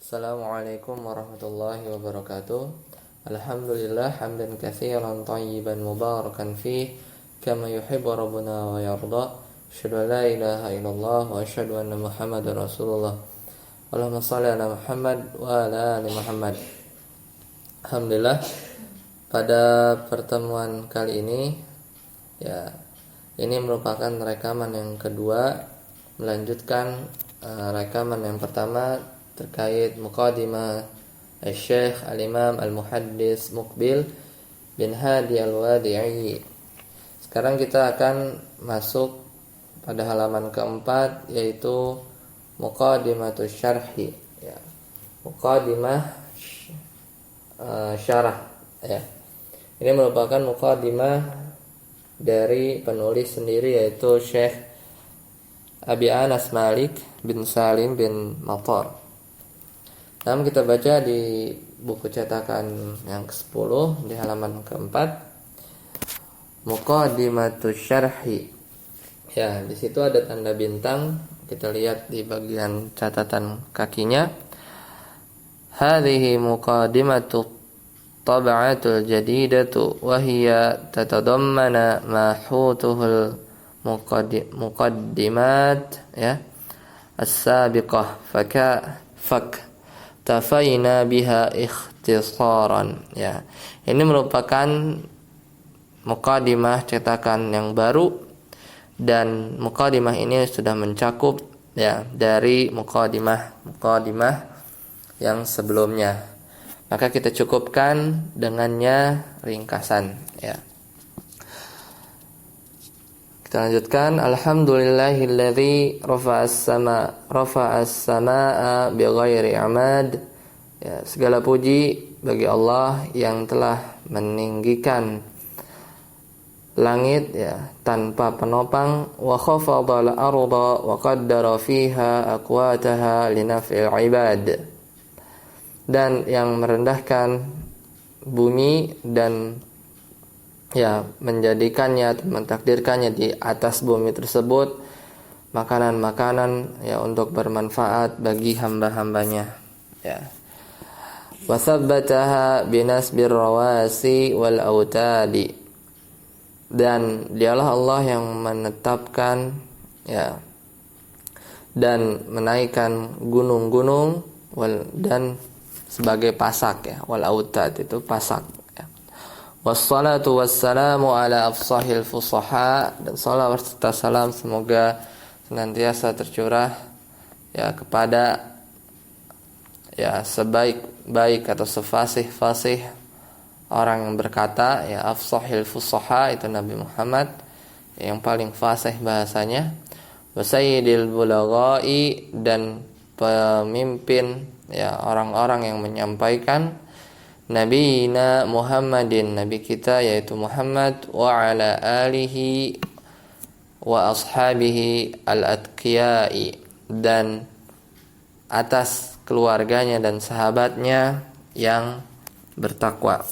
Assalamualaikum warahmatullahi wabarakatuh. Alhamdulillah hamdan katsiran thayyiban mubarakan fih kama yuhibbu rabbuna wa yarda. Asyhadu an la ilaha illallah wa asyhadu anna Muhammadar Rasulullah. Allahumma shalli ala Muhammad wa ala ali Muhammad. Alhamdulillah, pada pertemuan kali ini ini merupakan rekaman yang kedua, melanjutkan rekaman yang pertama terkait muqaddimah Syekh Al-Imam Al-Muhaddis Muqbil bin Hadi Al-Wadi'i. Sekarang kita akan masuk pada halaman keempat, yaitu muqaddimatus syarhi, muqaddimah syarah. Ini merupakan muqaddimah dari penulis sendiri, yaitu Syekh Abi Anas Malik bin Salim bin Matar. Namun kita baca di buku cetakan yang ke-10 di halaman keempat, Muqaddimatus Syarhi. Di situ ada tanda bintang. Kita lihat di bagian catatan kakinya. Hadhihi muqaddimatu tab'atul jadidatu wa hiya tatadammana ma hutuhul muqaddimat as-sabiqah tafaina biha ikhtisaran. Ini merupakan muqaddimah cetakan yang baru, dan muqaddimah ini sudah mencakup dari muqaddimah yang sebelumnya. Maka kita cukupkan dengannya ringkasan. Kita lanjutkan. Alhamdulillahilladzi rafa'as samaa bighairi amad. Segala puji bagi Allah yang telah meninggikan langit tanpa penopang, wa khafadal arda wa qaddara fiha aqwataha linaf'il ibad. Dan yang merendahkan bumi dan menjadikannya, mentakdirkannya di atas bumi tersebut makanan-makanan untuk bermanfaat bagi hamba-hambanya. Wa tsabbataha binasbir rawasi wal autadi. Dan dialah Allah yang menetapkan dan menaikkan gunung-gunung dan sebagai pasak wal autad itu pasak. Wassalatu wassalamu ala afsahil fusaha. Dan salawat serta salam semoga senantiasa tercurah kepada sebaik-baik atau sefasih-fasih orang yang berkata, afsahil fusaha itu Nabi Muhammad yang paling fasih bahasanya. Wasayyidil bulaghai, dan pemimpin orang-orang yang menyampaikan. Nabiyina Muhammadin, Nabi kita yaitu Muhammad, wa ala alihi wa ashabihi al-atqiyai, dan atas keluarganya dan sahabatnya yang bertakwa.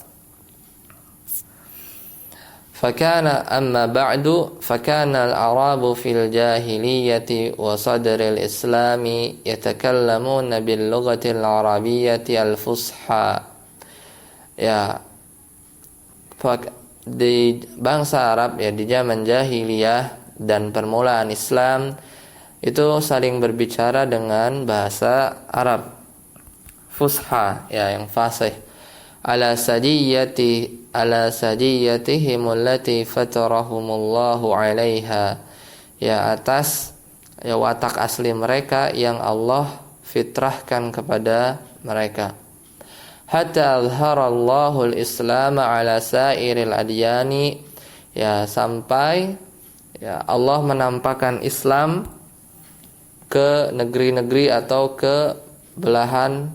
Fakana amma ba'du fakana al-arabu fil jahiliyati wa sadril islami yatakallamuna bil lughati al-arabiyyati al-fusha. Di bangsa Arab di zaman jahiliyah dan permulaan Islam itu saling berbicara dengan bahasa Arab fusha, yang fasih, ala sajiyatihim allati fatarahumullahu 'alaiha, atas watak asli mereka yang Allah fitrahkan kepada mereka. Hatta azharallahu al-islam ala sairil adyani, sampai Allah menampakkan Islam ke negeri-negeri atau ke belahan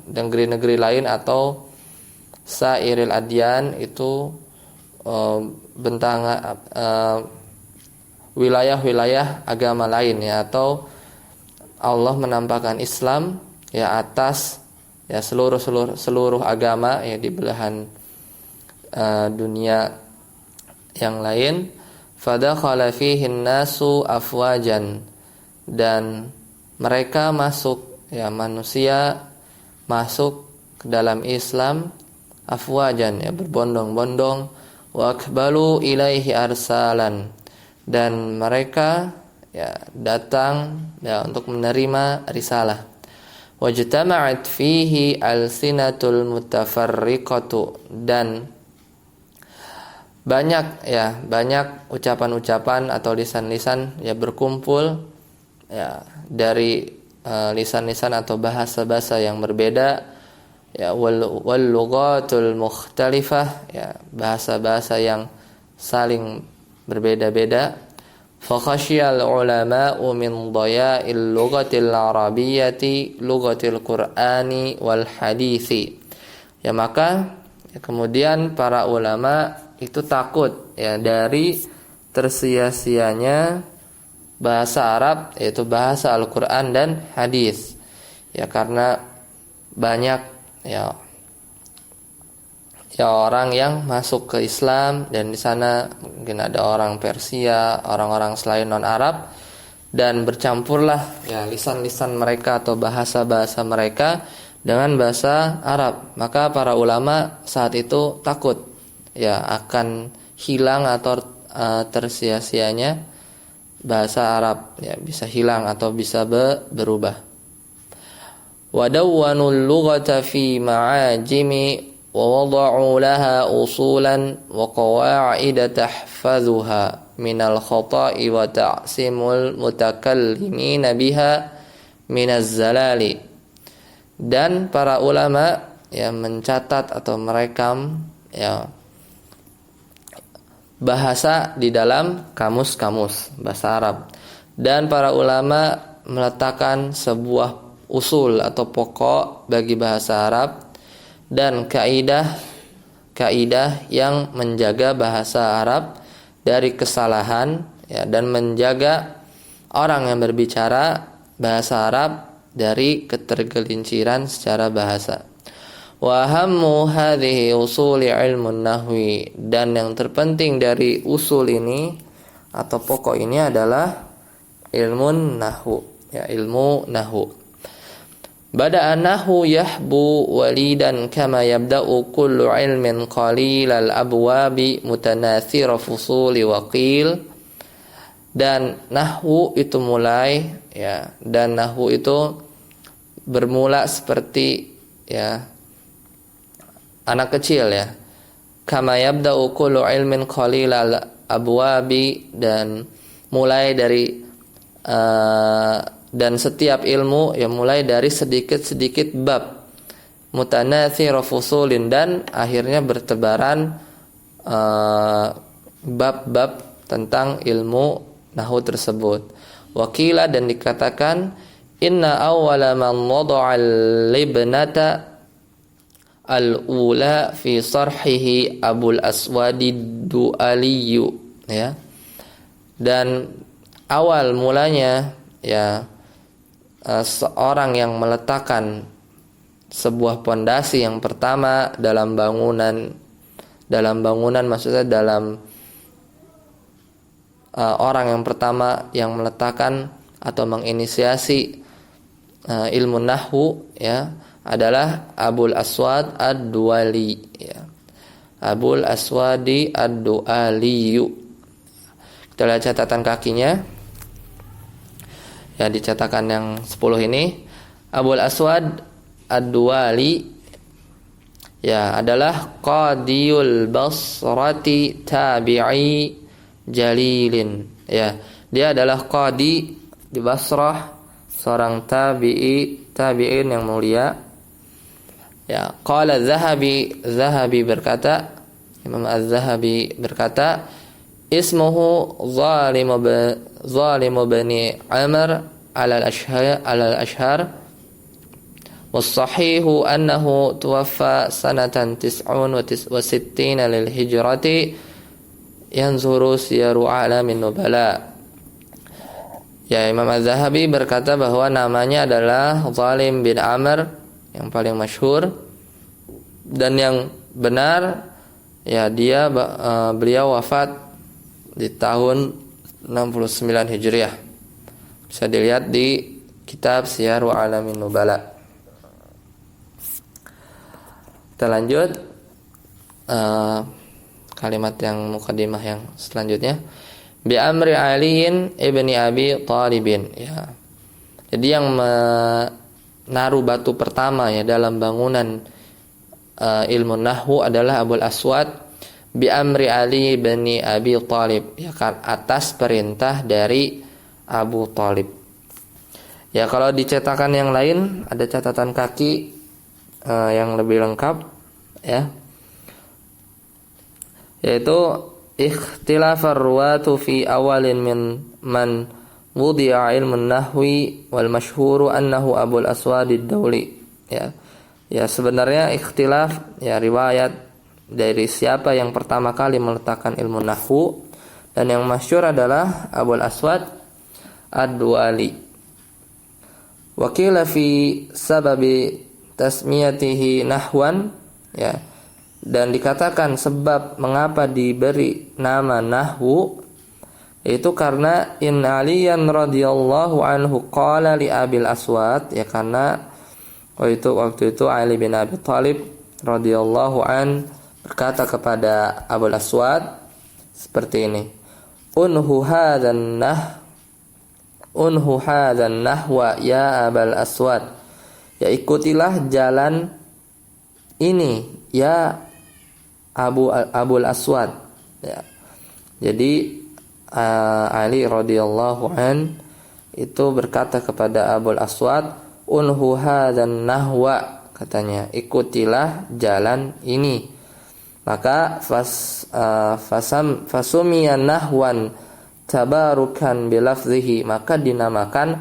negeri-negeri lain, atau sairil adyan itu wilayah-wilayah agama lain, atau Allah menampakkan Islam atas seluruh agama di belahan dunia yang lain. Fadakhala fihi nasu afwajan, dan mereka masuk ya manusia masuk ke dalam Islam afwajan, ya berbondong-bondong, wa aqbalu ilaihi arsalan, dan mereka ya datang ya untuk menerima risalah. Wajtama'at fihi alsinatul mutafarriqatu, dan banyak ucapan-ucapan atau lisan-lisan ya berkumpul ya dari lisan-lisan atau bahasa-bahasa yang berbeda, ya wal lughatul mukhtalifah, ya bahasa-bahasa yang saling berbeda-beda. Fa khasyal ulama'u min dhaya'il lughatil arabiyyati lughatil qur'ani wal hadithi. Ya maka ya, kemudian para ulama itu takut ya dari tersia-sianya bahasa Arab, yaitu bahasa Al-Qur'an dan hadis. Ya karena banyak ya orang yang masuk ke Islam, dan di sana mungkin ada orang Persia, orang-orang selain non-Arab, dan bercampurlah ya lisan-lisan mereka atau bahasa-bahasa mereka dengan bahasa Arab. Maka para ulama saat itu takut ya akan hilang atau tersia-sianya bahasa Arab, ya bisa hilang atau bisa berubah. Wadawwanul lughata fi ma'ajimi wa wada'u laha usulan wa qawa'ida tahfazuha minal khata'i wa ta'simul mutakallimina biha minaz zalali. Dan para ulama yang mencatat atau merekam ya bahasa di dalam kamus-kamus bahasa Arab, dan para ulama meletakkan sebuah usul atau pokok bagi bahasa Arab dan kaidah yang menjaga bahasa Arab dari kesalahan ya, dan menjaga orang yang berbicara bahasa Arab dari ketergelinciran secara bahasa. Wa hammu hadhihi usuli ilmun nahwi, dan yang terpenting dari usul ini atau pokok ini adalah ilmu nahwu, ya ilmu nahwu. Bada'a nahwu yahbu walidan kama yabda'u kullu ilmin qalilal abwabi mutanathira fusuli wa qil. Dan nahwu itu mulai ya, dan nahwu itu bermula seperti ya anak kecil ya. Kama yabda'u kullu ilmin qalilal abwabi, dan mulai dari dan setiap ilmu yang mulai dari sedikit-sedikit bab, mutanatsir fusulin, dan akhirnya bertebaran bab-bab tentang ilmu nahwu tersebut. Wakila, dan dikatakan inna awwala man wada'al libnata al-ula fi sarhihi Abul Aswadi Du'aliyu, ya. Dan awal mulanya ya seorang yang meletakkan sebuah pondasi yang pertama dalam bangunan maksudnya dalam orang yang pertama yang meletakkan atau menginisiasi ilmu nahwu ya adalah Abul Aswad Ad-Duali, ya. Abul Aswadi Ad-Dualiyu. Kita lihat catatan kakinya. Ya, dicetakan yang 10 ini, Abul Aswad Ad-Duali ya adalah qadiyul Basrati tabi'i jalilin, ya. Dia adalah qadi di Basrah, seorang tabi'in yang mulia. Ya, qala Zahabi berkata, Imam Az-Zahabi berkata, ismuhu Zalim bani Amr ala al-ashhar was-sahihu annahu tuwaffa sanatan 69 lil hijrati yanzuru siyaru alamin nubala. Ya, Imam Az-Zahabi berkata bahwa namanya adalah Zalim bin Amr yang paling masyhur, dan yang benar ya beliau wafat di tahun 69 Hijriah. Bisa dilihat di kitab Syiar A'lamin Nubala. Kita lanjut kalimat yang mukadimah yang selanjutnya. Bi amri Aliin ibni Abi Thalibin, ya. Jadi yang menaruh batu pertama ya dalam bangunan ilmu nahwu adalah Abul Aswad bi amri Ali bin Abi Thalib, ya kan, atas perintah dari Abu Thalib. Ya, kalau di cetakan yang lain ada catatan kaki yang lebih lengkap, ya, yaitu ikhtilafar ruwatu fi awalin min man wudi'a ilmun nahwi wal masyhuru annahu Abul Aswad ad-Dawli, ya. Ya, sebenarnya ikhtilaf ya riwayat dari siapa yang pertama kali meletakkan ilmu nahwu, dan yang masyhur adalah Abul Aswad ad-Dawli. Wa qila fi sababi tasmiyatihi nahwan, ya, dan dikatakan sebab mengapa diberi nama nahwu itu karena in Aliyan radhiyallahu anhu qala li Abil Aswad, ya, karena waktu itu Ali bin Abi Thalib radhiyallahu an berkata kepada Abul Aswad seperti ini, unhu hadzan nahwa ya Abul Aswad, ya, ikutilah jalan ini ya Abul Aswad, ya. Jadi Ali radhiyallahu an itu berkata kepada Abul Aswad, unhu hadzan nahwa, katanya, ikutilah jalan ini. Maka fasumiya nahwan tabarukan bilafzihi, maka dinamakan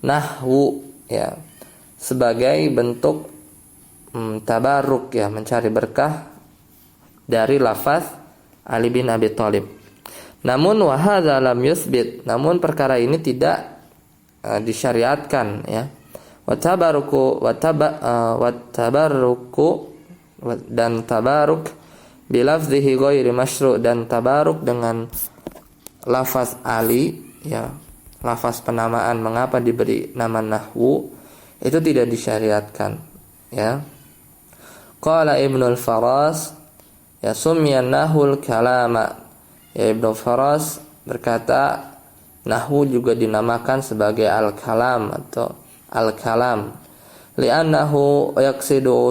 nahwu, ya, sebagai bentuk tabaruk, ya, mencari berkah dari lafaz Ali bin Abi Thalib. Namun wa hadza lam yusbit, namun perkara ini tidak disyariatkan, ya. Wa tabaruku dan tabaruk bilafzihi ghairi masyru', dan tabaruk dengan lafaz Ali, ya, lafaz penamaan mengapa diberi nama nahwu, itu tidak disyariatkan, ya. Qala Ibnul Faras, ya, summiyan nahwul kalama, ya, Ibnu Faras berkata nahwu juga dinamakan sebagai al-kalam atau al-kalam li'annahu yaqsidu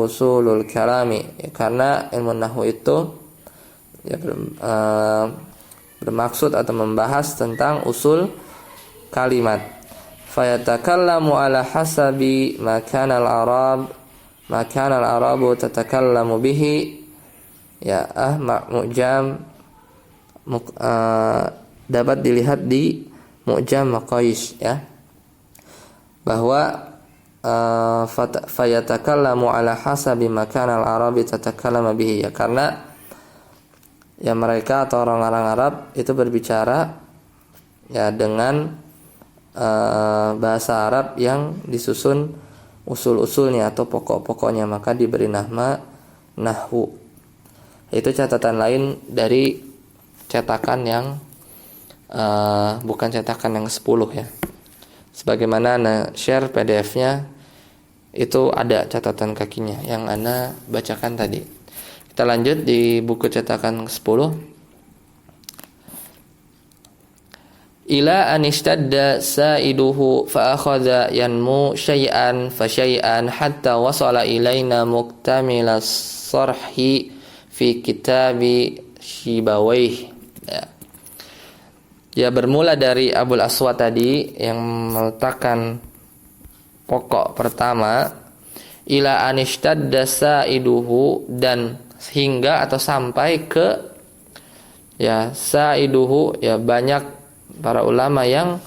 usulul kalami, ya, karena ilmu nahwu itu, ya, bermaksud atau membahas tentang usul kalimat. Fayatakallamu ala hasabi makana al-arabu tatakallamu bihi, ya, mu'jam dapat dilihat di Mu'jam Maqais, ya, bahwa fayatakallamu ala hasabi makana al-arabi tatakallamu bihi, ya, karena, ya, mereka atau orang-orang Arab itu berbicara, ya, dengan bahasa Arab yang disusun usul-usulnya atau pokok-pokoknya, maka diberi nama nahwu. Itu catatan lain dari cetakan yang bukan cetakan yang 10, ya. Sebagaimana share PDF-nya itu ada catatan kakinya yang Ana bacakan tadi. Kita lanjut di buku cetakan 10. Ila an ishtadda sa'iduhu fa akhadha yanmu syai'an fa syai'an hatta wasala ilaina muktamila sarhi fi kitabi Syibawaih, ya. Ya, bermula dari Abul Aswad tadi yang meletakkan pokok pertama, ila an ishtadda sa'iduhu, dan hingga atau sampai ke, ya, sa'iduhu, ya, banyak para ulama yang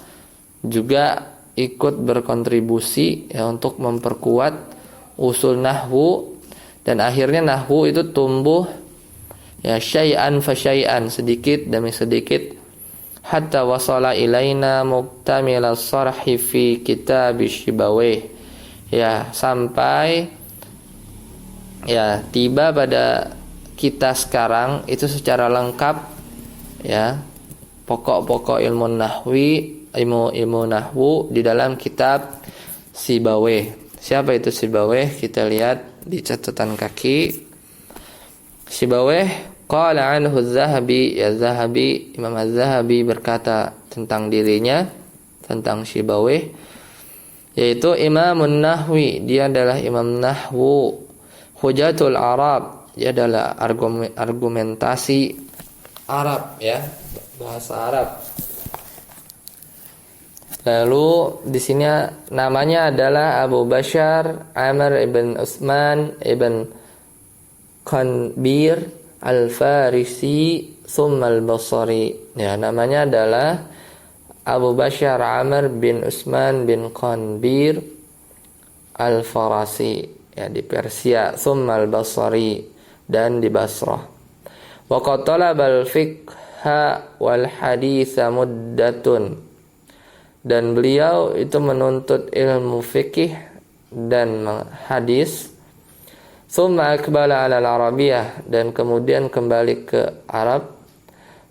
juga ikut berkontribusi, ya, untuk memperkuat usul nahwu, dan akhirnya nahwu itu tumbuh, ya, syai'an fa syai'an, sedikit demi sedikit, hatta wasala ilaina muktamila sarhi fi kitab Syibawaih, ya, sampai, ya, tiba pada kita sekarang itu secara lengkap, ya, pokok-pokok ilmu nahwu di dalam kitab Sibawayh. Siapa itu Sibawayh? Kita lihat di catatan kaki. Sibawayh qala anhu Az-Zahabi, ya Zahabi, Imam Az-Zahabi berkata tentang dirinya, tentang Sibawayh, yaitu Imamun Nahwi, dia adalah imam nahwu, Hujatul Arab, dia adalah argumentasi Arab, ya, bahasa Arab. Lalu di sini namanya adalah Abu Bashar Amr ibn Utsman ibn Qanbir al-Farisi thumma al-Basri. Ya, namanya adalah Abu Bashar Amr bin Utsman bin Qanbir al-Farasi, ya, di Persia, thumma al-Basri, dan di Basrah. Wa qad talaba al-fiqha wal haditsa muddatun, dan beliau itu menuntut ilmu fikih dan hadis. Thumma akbala ala al-Arabiyah, dan kemudian kembali ke Arab.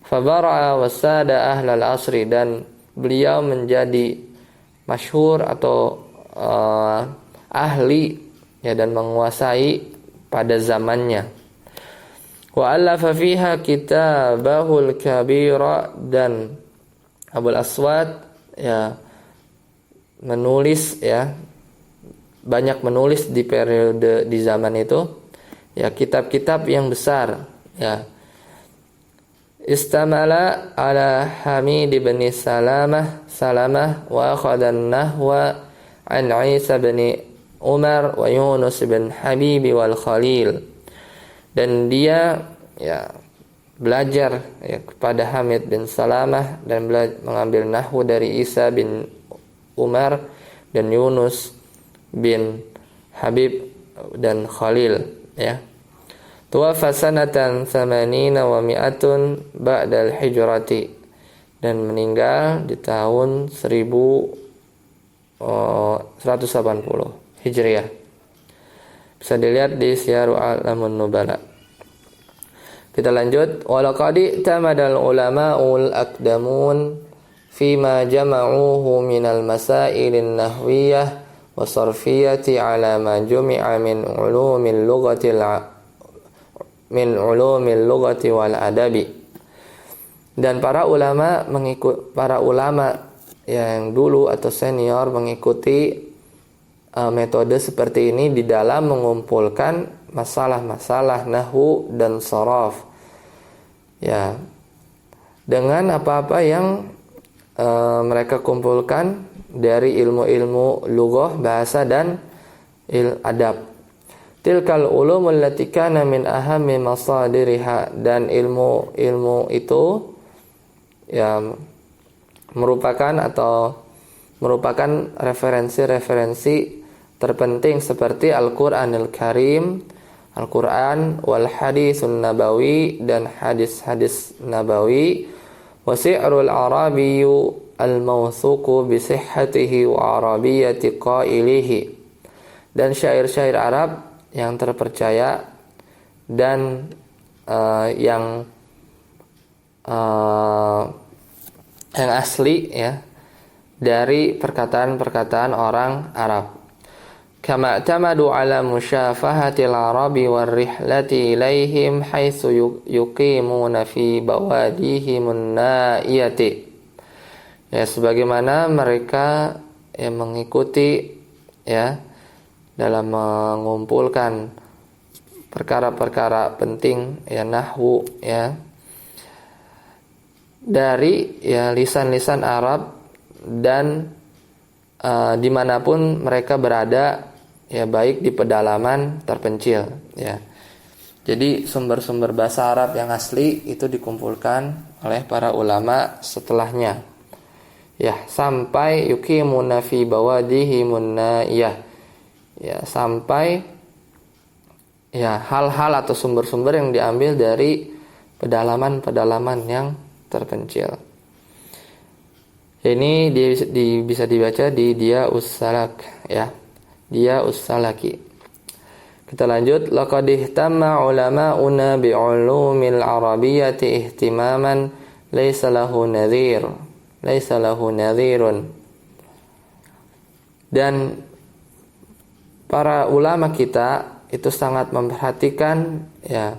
Fabara'a wasada ahlal asri, dan beliau menjadi masyhur atau ahli, ya, dan menguasai pada zamannya. Wa allafa fiha kitabahul kabira, dan Abul Aswad, ya, menulis, ya, banyak menulis di periode di zaman itu, ya, kitab-kitab yang besar, ya. Istamala ala Hamid bin Salamah wa akhadha an-nahwa an Isa bin Umar wa Yunus bin Habib wal Khalil, dan dia, ya, belajar, ya, kepada Hamid bin Salamah dan mengambil nahwu dari Isa bin Umar dan Yunus bin Habib dan Khalil, ya. Tuwafa sanatan 80 wa 100 ba'da al-hijrati, dan meninggal di tahun 1180 Hijriah. Bisa dilihat di Syiarul A'lamun Nubala. Kita lanjut. Walaqad i'tamadal ulama'ul aqdamun fima jama'uhu minal masailin nahwiyah wa sarfiyati ala ma jumi'a min ulumil lughati wal adabi. Dan para ulama yang dulu atau senior mengikuti metode seperti ini di dalam mengumpulkan masalah-masalah nahwu dan sharaf, ya, dengan apa-apa yang mereka kumpulkan dari ilmu-ilmu lughah, bahasa, dan adab. Tilkal ulumul lati kana min ahammi masadiriha, dan ilmu-ilmu itu, ya, merupakan referensi-referensi terpenting seperti Al-Qur'anil Karim, Al-Qur'an, wal hadisun nabawi, dan hadis-hadis nabawi, wa si'rul arabiyyu al-mawthuqu bi sihhatihi wa arabiyyati qailihi, dan syair-syair Arab yang terpercaya dan yang asli, ya, dari perkataan-perkataan orang Arab. Kama tamadu ala musyafahatil arabi war rihlati ilaihim haitsu yuqimuna fi bawadihimun naiyati, ya, sebagaimana mereka yang mengikuti, ya, dalam mengumpulkan perkara-perkara penting, ya, nahwu, ya, dari, ya, lisan-lisan Arab, dan dimanapun mereka berada, ya, baik di pedalaman terpencil, ya. Jadi sumber-sumber bahasa Arab yang asli itu dikumpulkan oleh para ulama setelahnya, ya, sampai yuqimuna fi bawadihimun naiyah, ya, sampai, ya, hal-hal atau sumber-sumber yang diambil dari pedalaman-pedalaman yang terpencil. Ini bisa dibaca di Diyaus Salak, ya, Diyaus Salaki. Kita lanjut. Laqad ihtamma ulama'una bi'ulumil arabiyyati ihtimaman laisa lahu nadhir, laisa lahu nadhirun. Dan para ulama kita itu sangat memperhatikan ya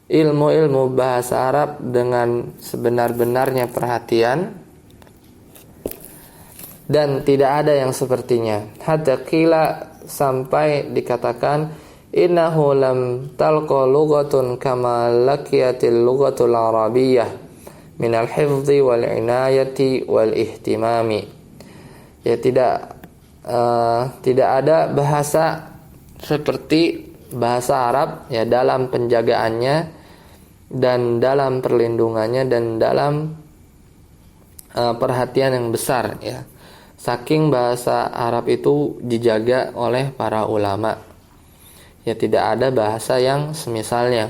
ilmu-ilmu bahasa Arab dengan sebenar-benarnya perhatian, dan tidak ada yang sepertinya. Hatta qila, sampai dikatakan, innahu lam talqa lughatun kama laqiyatil lughatul arabiyyah minal hifdzi wal inayati wal ihtimami. Ya, tidak ada bahasa seperti bahasa Arab ya dalam penjagaannya dan dalam perlindungannya dan dalam perhatian yang besar ya. Saking bahasa Arab itu dijaga oleh para ulama. Ya, tidak ada bahasa yang semisalnya.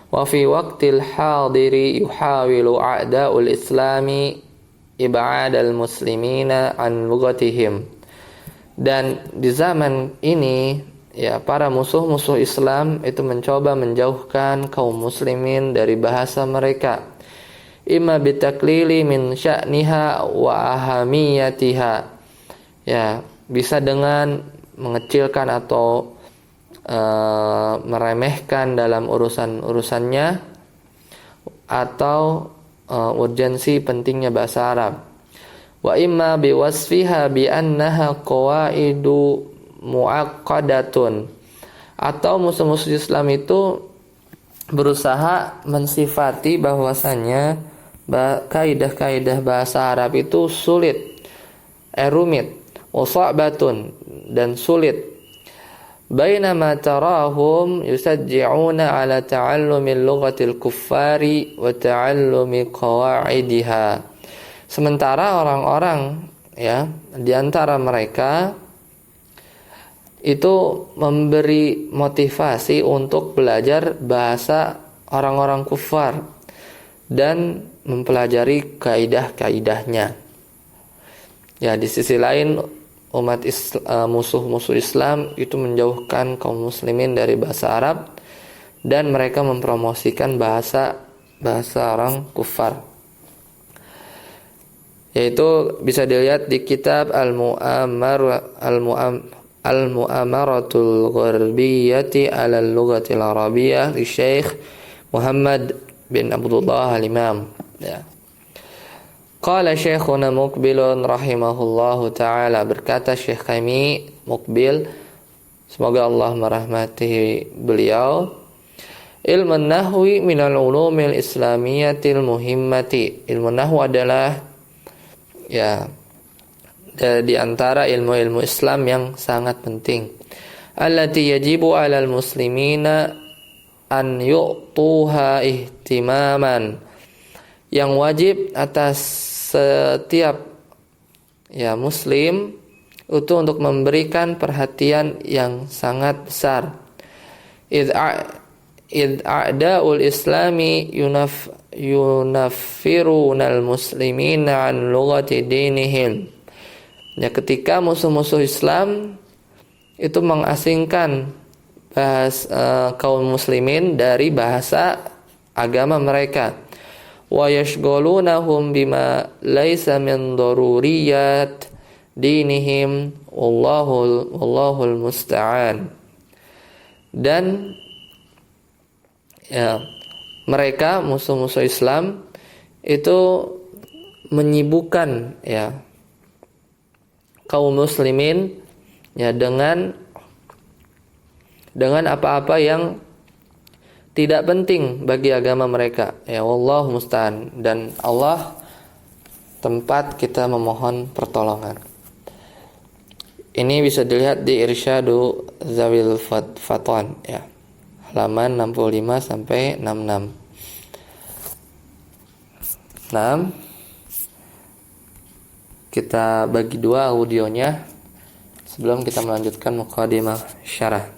Wa fi waqtil hadiri yuhawilu a'da'ul islami ib'adal muslimina an lughatihim. Dan di zaman ini ya para musuh-musuh Islam itu mencoba menjauhkan kaum muslimin dari bahasa mereka. Imma bitaklili min sya'niha wa ahamiyatiha. Ya, bisa dengan mengecilkan atau meremehkan dalam urusan-urusannya atau urgensi pentingnya bahasa Arab. Wa imma biwasfiha bi annaha qawaidu muaqqadatun, atau musuh-musuh Islam itu berusaha mensifati bahwasanya kaidah-kaidah bahasa Arab itu sulit, rumit, wasa'batun, dan sulit. Bainama tarahum yusajji'una ala ta'allumil lughatil kuffari wa ta'allumi qawaidiha. Sementara orang-orang ya di antara mereka itu memberi motivasi untuk belajar bahasa orang-orang kufar dan mempelajari kaidah-kaidahnya. Ya, di sisi lain musuh-musuh Islam itu menjauhkan kaum muslimin dari bahasa Arab dan mereka mempromosikan bahasa orang kufar. Yaitu bisa dilihat di kitab Al-Mu'amaratul Gharbiyyati 'ala al-Lughatil Arabiyyah li Syekh Muhammad bin Abdullah Al-Imam. Ya. Qala Syekhuna Muqbilun rahimahullahu ta'ala, berkata Syekh kami Muqbil, semoga Allah merahmati beliau, ilmu nahwi minal ulumil islamiyatil muhimmati. Ilmu nahwu adalah ya di antara ilmu-ilmu Islam yang sangat penting. Allati yajibu 'alal muslimina an yu'tuha ihtimaman, yang wajib atas setiap ya muslim itu untuk memberikan perhatian yang sangat besar. Id a'da'ul islami yunaffirunal muslimina an lughati dinihim. Ya, ketika musuh-musuh Islam itu mengasingkan kaum muslimin dari bahasa agama mereka. Wa yashghulunahum bima laisa min daruriyat dinihim wallahul musta'an. Dan ya, mereka musuh-musuh Islam itu menyibukkan ya kaum muslimin ya dengan apa-apa yang tidak penting bagi agama mereka. Ya, wallahu musta'an, dan Allah tempat kita memohon pertolongan. Ini bisa dilihat di Irsyadu Zawil Fatan ya. Halaman 65 sampai 66. Nah, kita bagi dua audionya sebelum kita melanjutkan muqaddimah syarah.